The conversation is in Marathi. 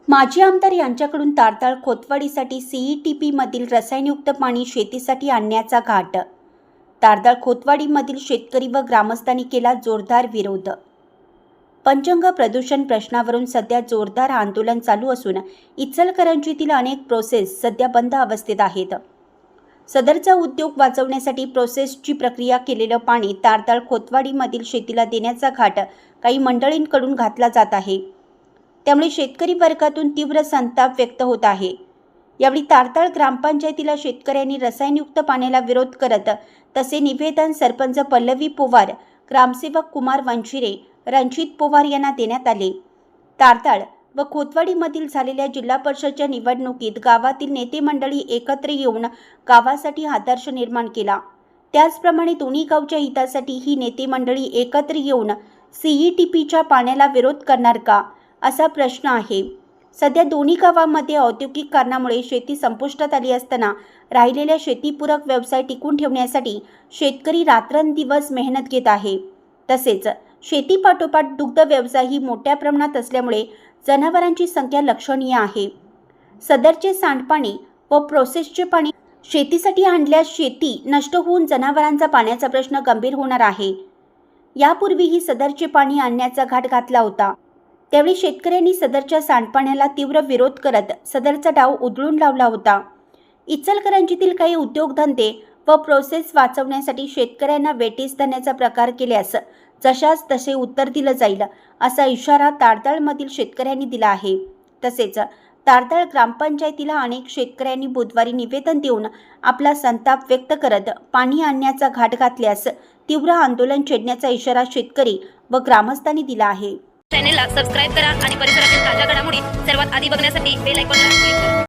माजी आमदार यांच्याकडून तारताळ खोतवाडीसाठी सीईटीपीमधील रसायनयुक्त पाणी शेतीसाठी आणण्याचा घाट। तारताळ खोतवाडीमधील शेतकरी व ग्रामस्थांनी केला जोरदार विरोध। पंचगंगा प्रदूषण प्रश्नावरून सध्या जोरदार आंदोलन चालू असून इचलकरंजीतील अनेक प्रोसेस सध्या बंद अवस्थेत आहेत। सदरचा उद्योग वाचवण्यासाठी प्रोसेसची प्रक्रिया केलेलं पाणी तारताळ खोतवाडीमधील शेतीला देण्याचा घाट काही मंडळींकडून घातला जात आहे। त्यामुळे शेतकरी वर्गातून तीव्र संताप व्यक्त होत आहे। यावेळी तारताळ ग्रामपंचायतीला शेतकऱ्यांनी रसायनयुक्त पाण्याला विरोध करत तसे निवेदन सरपंच पल्लवी पोवार, ग्रामसेवक कुमार वंशिरे, रणजित पोवार यांना देण्यात आले। तारताळ व खोतवाडीमधील झालेल्या जिल्हा परिषदच्या निवडणुकीत गावातील नेते मंडळी एकत्र येऊन गावासाठी आदर्श निर्माण केला। त्याचप्रमाणे दोन्ही गावच्या हितासाठी ही नेते मंडळी एकत्र येऊन सीईटीपीच्या पाण्याला विरोध करणार का, असा प्रश्न आहे। सध्या दोन्ही गावांमध्ये औद्योगिक कारणामुळे शेती संपुष्टात आली असताना राहिलेल्या शेतीपूरक व्यवसाय टिकून ठेवण्यासाठी शेतकरी रात्रंदिवस मेहनत घेत आहे। तसेच शेतीपाठोपाठ दुग्ध व्यवसाय ही मोठ्या प्रमाणात असल्यामुळे जनावरांची संख्या लक्षणीय आहे। सदरचे सांडपाणी व प्रोसेसचे पाणी शेतीसाठी आणल्यास शेती नष्ट होऊन जनावरांचा पाण्याचा प्रश्न गंभीर होणार आहे। यापूर्वीही सदरचे पाणी आणण्याचा घाट घातला होता। त्यावेळी शेतकऱ्यांनी सदरच्या सांडपाण्याला तीव्र विरोध करत सदरचा डाव उधळून लावला होता। इचलकरंजीतील काही उद्योगधंदे व प्रोसेस वाचवण्यासाठी शेतकऱ्यांना वेटीस धरण्याचा प्रकार केल्यास जशास तसे उत्तर दिलं जाईल, असा इशारा तारताळमधील शेतकऱ्यांनी दिला आहे। तसेच तारताळ ग्रामपंचायतीला अनेक शेतकऱ्यांनी बुधवारी निवेदन देऊन आपला संताप व्यक्त करत पाणी आणण्याचा घाट घातल्यास तीव्र आंदोलन छेडण्याचा इशारा शेतकरी व ग्रामस्थांनी दिला आहे। चॅनेलला सबस्क्राइब करा आणि परिसरातील ताज्या घडामोडी सर्वात आधी बघण्यासाठी बेल आयकॉनला